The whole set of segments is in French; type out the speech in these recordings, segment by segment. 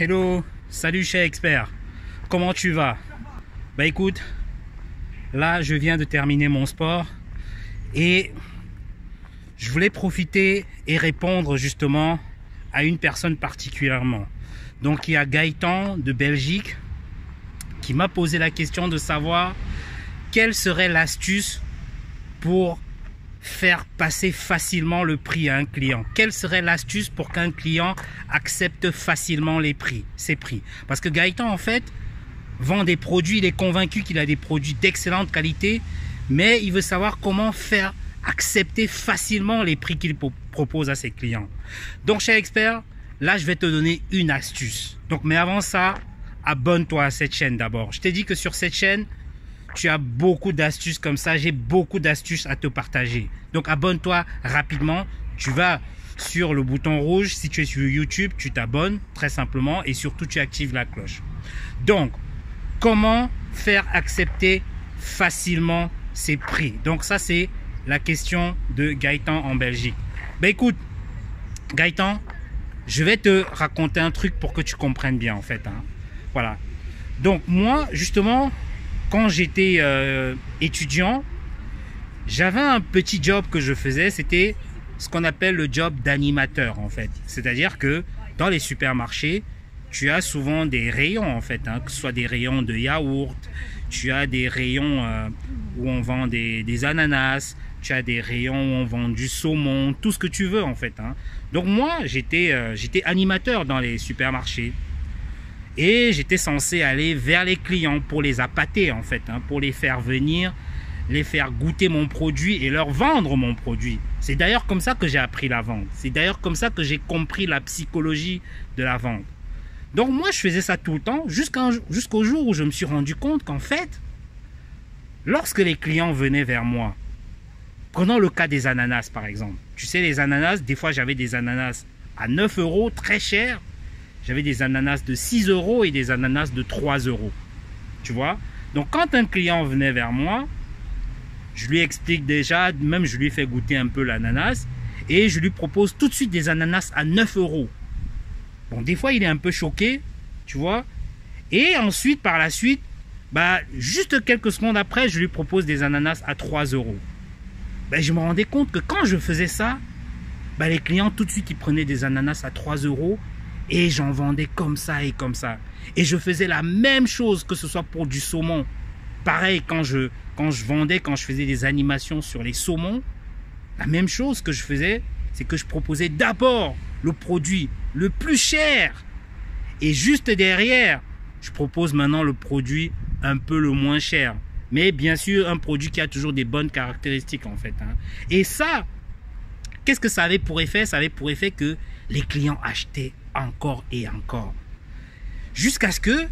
Hello, salut cher expert, comment tu vas? Bah écoute, là je viens de terminer mon sport et je voulais profiter et répondre justement à une personne particulièrement. Donc il y a Gaëtan de Belgique qui m'a posé la question de savoir quelle serait l'astuce pour faire passer facilement le prix à un client. Quelle serait l'astuce pour qu'un client accepte facilement ses prix? Parce que Gaëtan, en fait, vend des produits, il est convaincu qu'il a des produits d'excellente qualité, mais il veut savoir comment faire accepter facilement les prix qu'il propose à ses clients. Donc, cher expert, là, je vais te donner une astuce. Donc, mais avant ça, abonne-toi à cette chaîne d'abord. Je t'ai dit que sur cette chaîne, tu as beaucoup d'astuces comme ça. J'ai beaucoup d'astuces à te partager. Donc, abonne-toi rapidement. Tu vas sur le bouton rouge. Si tu es sur YouTube, tu t'abonnes très simplement. Et surtout, tu actives la cloche. Donc, comment faire accepter facilement ces prix? Donc, ça, c'est la question de Gaëtan en Belgique. Ben, écoute, Gaëtan, je vais te raconter un truc pour que tu comprennes bien, en fait. Hein. Voilà. Donc, moi, justement, quand j'étais étudiant, j'avais un petit job que je faisais, c'était ce qu'on appelle le job d'animateur en fait. C'est-à-dire que dans les supermarchés, tu as souvent des rayons en fait, hein, que ce soit des rayons de yaourt, tu as des rayons où on vend des ananas, tu as des rayons où on vend du saumon, tout ce que tu veux en fait. Hein. Donc moi, j'étais animateur dans les supermarchés. Et j'étais censé aller vers les clients pour les appâter en fait, hein, pour les faire venir, les faire goûter mon produit et leur vendre mon produit. C'est d'ailleurs comme ça que j'ai appris la vente. C'est d'ailleurs comme ça que j'ai compris la psychologie de la vente. Donc moi je faisais ça tout le temps jusqu'au jour où je me suis rendu compte qu'en fait, lorsque les clients venaient vers moi, prenons le cas des ananas par exemple. Tu sais les ananas, des fois j'avais des ananas à 9 €, très cher. J'avais des ananas de 6 € et des ananas de 3 €. Tu vois? Donc, quand un client venait vers moi, je lui explique déjà, même je lui fais goûter un peu l'ananas et je lui propose tout de suite des ananas à 9 €. Bon, des fois, il est un peu choqué, tu vois? Et ensuite, par la suite, bah, juste quelques secondes après, je lui propose des ananas à 3 €. Ben, je me rendais compte que quand je faisais ça, bah, les clients, tout de suite, ils prenaient des ananas à 3 € et j'en vendais comme ça et comme ça. Et je faisais la même chose, que ce soit pour du saumon. Pareil, quand je faisais des animations sur les saumons, la même chose que je faisais, c'est que je proposais d'abord le produit le plus cher. Et juste derrière, je propose maintenant le produit un peu le moins cher. Mais bien sûr, un produit qui a toujours des bonnes caractéristiques en fait. Hein. Et ça, qu'est-ce que ça avait pour effet? Ça avait pour effet que les clients achetaient encore et encore. Jusqu'à ce que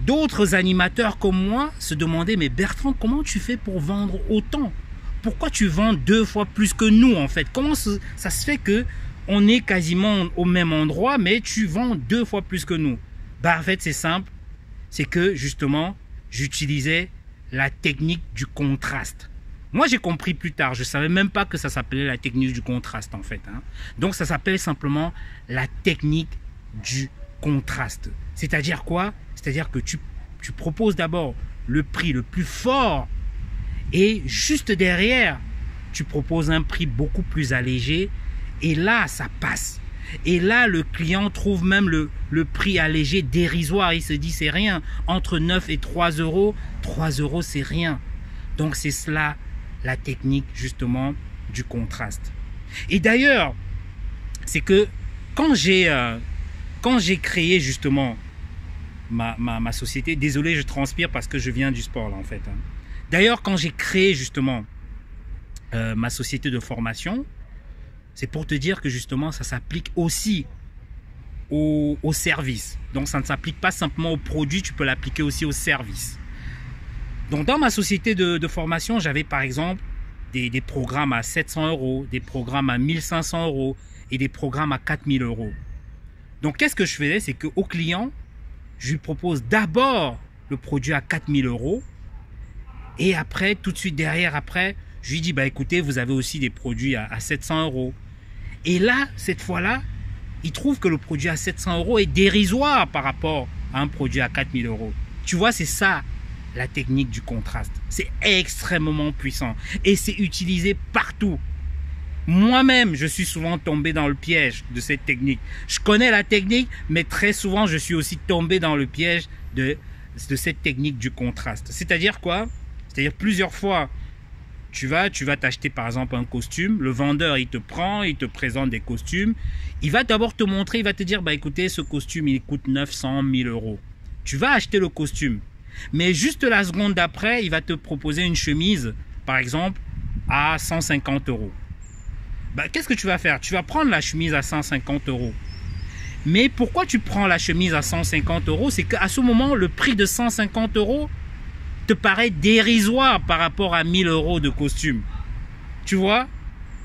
d'autres animateurs comme moi se demandaient, mais Bertrand, comment tu fais pour vendre autant? Pourquoi tu vends 2 fois plus que nous en fait? Comment ça se fait que on est quasiment au même endroit, mais tu vends 2 fois plus que nous? Bah en fait c'est simple, c'est que justement j'utilisais la technique du contraste. Moi, j'ai compris plus tard. Je ne savais même pas que ça s'appelait la technique du contraste, en fait. Hein. Donc, ça s'appelle simplement la technique du contraste. C'est-à-dire quoi? C'est-à-dire que tu proposes d'abord le prix le plus fort et juste derrière, tu proposes un prix beaucoup plus allégé et là, ça passe. Et là, le client trouve même le prix allégé dérisoire. Il se dit, c'est rien. Entre 9 et 3 €, 3 €, c'est rien. Donc, c'est cela la technique justement du contraste. Et d'ailleurs, c'est que quand j'ai créé justement ma société, désolé je transpire parce que je viens du sport là en fait. Hein. D'ailleurs quand j'ai créé justement ma société de formation, c'est pour te dire que justement ça s'applique aussi au service. Donc ça ne s'applique pas simplement au produit, tu peux l'appliquer aussi au service. Donc, dans ma société de formation, j'avais par exemple des programmes à 700 €, des programmes à 1500 € et des programmes à 4000 €. Donc, qu'est-ce que je faisais? C'est qu'au client, je lui propose d'abord le produit à 4000 € et après, tout de suite derrière, après, je lui dis, bah écoutez, vous avez aussi des produits à 700 €. Et là, cette fois-là, il trouve que le produit à 700 € est dérisoire par rapport à un produit à 4000 €. Tu vois, c'est ça la technique du contraste. C'est extrêmement puissant et c'est utilisé partout. Moi-même, je suis souvent tombé dans le piège de cette technique. Je connais la technique, mais très souvent, je suis aussi tombé dans le piège de cette technique du contraste. C'est-à-dire quoi? C'est-à-dire plusieurs fois, tu vas t'acheter par exemple un costume, le vendeur il te prend, il te présente des costumes, il va d'abord te montrer, il va te dire, bah écoutez, ce costume il coûte 900 000 €. Tu vas acheter le costume, mais juste la seconde d'après, il va te proposer une chemise, par exemple, à 150 €. Bah, qu'est-ce que tu vas faire? Tu vas prendre la chemise à 150 €. Mais pourquoi tu prends la chemise à 150 €? C'est qu'à ce moment, le prix de 150 € te paraît dérisoire par rapport à 1000 € de costume. Tu vois?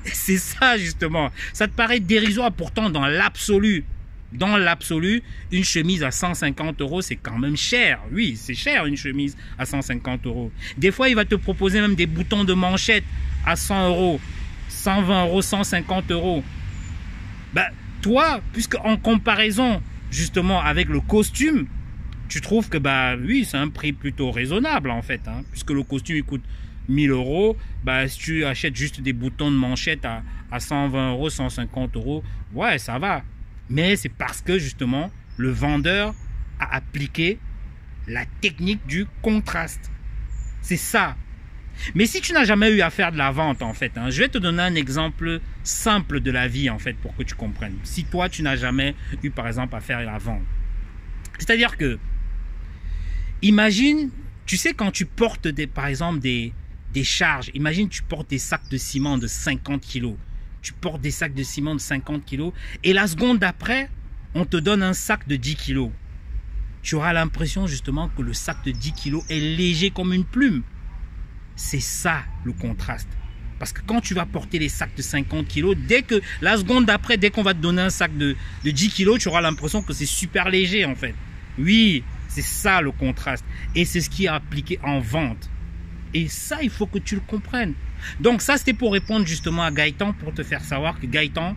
C'est ça justement. Ça te paraît dérisoire, pourtant dans l'absolu. Dans l'absolu, une chemise à 150 € c'est quand même cher. Oui, c'est cher une chemise à 150 €. Des fois, il va te proposer même des boutons de manchette à 100 €, 120 €, 150 €. Bah, toi, puisque en comparaison justement avec le costume, tu trouves que bah oui, c'est un prix plutôt raisonnable en fait, hein, puisque le costume il coûte 1000 €, bah si tu achètes juste des boutons de manchette à 120 €, 150 €, ouais, ça va. Mais c'est parce que justement le vendeur a appliqué la technique du contraste. C'est ça. Mais si tu n'as jamais eu à faire de la vente en fait, hein, je vais te donner un exemple simple de la vie en fait pour que tu comprennes. Si toi tu n'as jamais eu par exemple à faire la vente. C'est-à-dire que, imagine, tu sais quand tu portes par exemple des charges, imagine tu portes des sacs de ciment de 50 kg. Tu portes des sacs de ciment de 50 kg et la seconde d'après, on te donne un sac de 10 kg. Tu auras l'impression justement que le sac de 10 kg est léger comme une plume. C'est ça le contraste. Parce que quand tu vas porter les sacs de 50 kg, dès que la seconde d'après, dès qu'on va te donner un sac de 10 kg, tu auras l'impression que c'est super léger en fait. Oui, c'est ça le contraste. Et c'est ce qui est appliqué en vente. Et ça, il faut que tu le comprennes. Donc ça, c'était pour répondre justement à Gaëtan, pour te faire savoir que Gaëtan,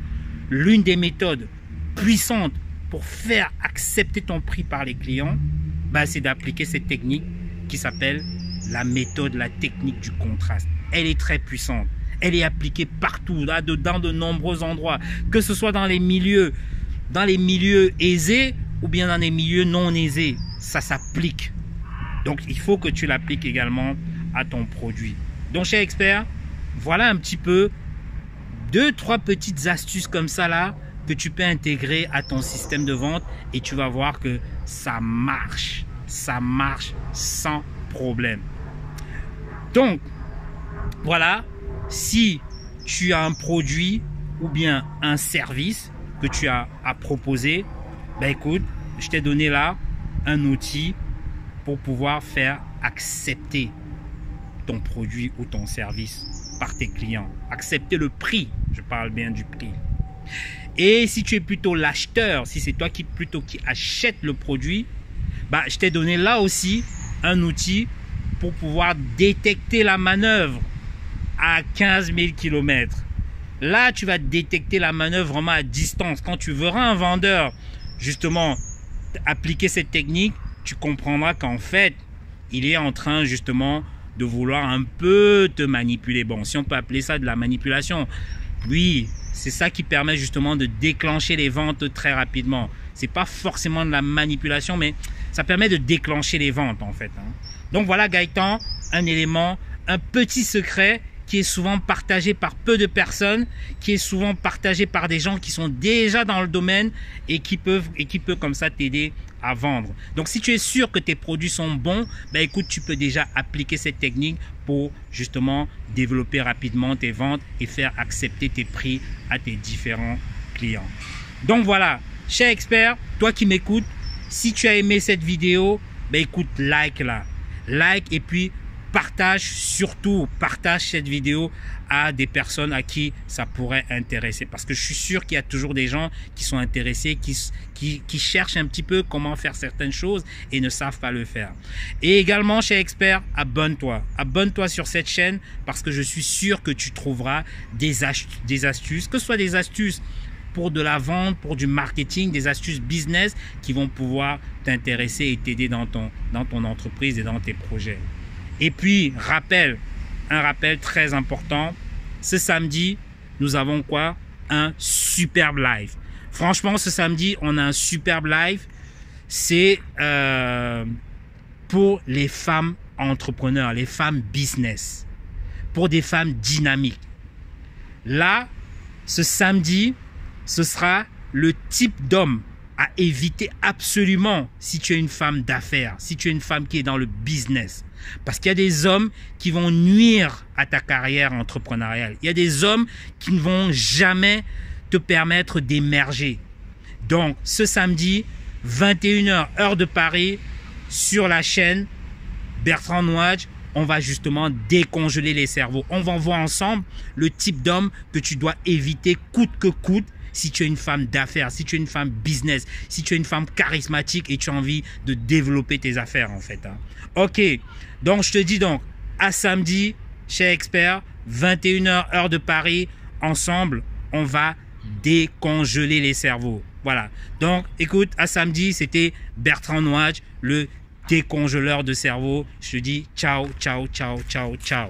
l'une des méthodes puissantes pour faire accepter ton prix par les clients, bah, c'est d'appliquer cette technique qui s'appelle la méthode, la technique du contraste. Elle est très puissante. Elle est appliquée partout, là, dans de nombreux endroits, que ce soit dans les milieux aisés ou bien dans les milieux non aisés. Ça s'applique. Donc, il faut que tu l'appliques également à ton produit. Donc, cher expert, voilà un petit peu 2-3 petites astuces comme ça là que tu peux intégrer à ton système de vente et tu vas voir que ça marche. Ça marche sans problème. Donc, voilà, si tu as un produit ou bien un service que tu as à proposer, ben écoute, je t'ai donné là un outil pour pouvoir faire accepter ton produit ou ton service par tes clients. Accepter le prix, je parle bien du prix. Et si tu es plutôt l'acheteur, si c'est toi qui achète le produit, bah, je t'ai donné là aussi un outil pour pouvoir détecter la manœuvre à 15 000 km. Là, tu vas détecter la manœuvre vraiment à distance. Quand tu verras un vendeur justement appliquer cette technique, tu comprendras qu'en fait, il est en train justement de vouloir un peu te manipuler. Bon, si on peut appeler ça de la manipulation. Oui, c'est ça qui permet justement de déclencher les ventes très rapidement. C'est pas forcément de la manipulation, mais ça permet de déclencher les ventes en fait. Donc voilà Gaëtan, un élément, un petit secret qui est souvent partagé par peu de personnes, qui est souvent partagé par des gens qui sont déjà dans le domaine et qui peut comme ça t'aider à vendre. Donc si tu es sûr que tes produits sont bons, ben écoute, tu peux déjà appliquer cette technique pour justement développer rapidement tes ventes et faire accepter tes prix à tes différents clients. Donc voilà, cher expert, toi qui m'écoutes, si tu as aimé cette vidéo, ben écoute, like là. Like et puis partage, surtout partage cette vidéo à des personnes à qui ça pourrait intéresser. Parce que je suis sûr qu'il y a toujours des gens qui sont intéressés, qui cherchent un petit peu comment faire certaines choses et ne savent pas le faire. Et également, cher expert, abonne-toi. Abonne-toi sur cette chaîne parce que je suis sûr que tu trouveras des astuces, que ce soit des astuces pour de la vente, pour du marketing, des astuces business qui vont pouvoir t'intéresser et t'aider dans ton entreprise et dans tes projets. Et puis, un rappel très important, ce samedi, nous avons quoi? Un superbe live. Franchement, ce samedi, on a un superbe live. C'est pour les femmes entrepreneurs, les femmes business, pour des femmes dynamiques. Là, ce samedi, ce sera le type d'homme à éviter absolument si tu es une femme d'affaires, si tu es une femme qui est dans le business. Parce qu'il y a des hommes qui vont nuire à ta carrière entrepreneuriale. Il y a des hommes qui ne vont jamais te permettre d'émerger. Donc, ce samedi, 21h, heure de Paris, sur la chaîne Bertrand Nouadj, on va justement décongeler les cerveaux. On va voir ensemble le type d'homme que tu dois éviter coûte que coûte si tu es une femme d'affaires, si tu es une femme business, si tu es une femme charismatique et tu as envie de développer tes affaires en fait. Ok, donc je te dis donc à samedi chez Expert, 21h heure de Paris, ensemble on va décongeler les cerveaux. Voilà, donc écoute, à samedi c'était Bertrand Nouadj, le décongeleur de cerveau. Je te dis ciao, ciao, ciao, ciao, ciao.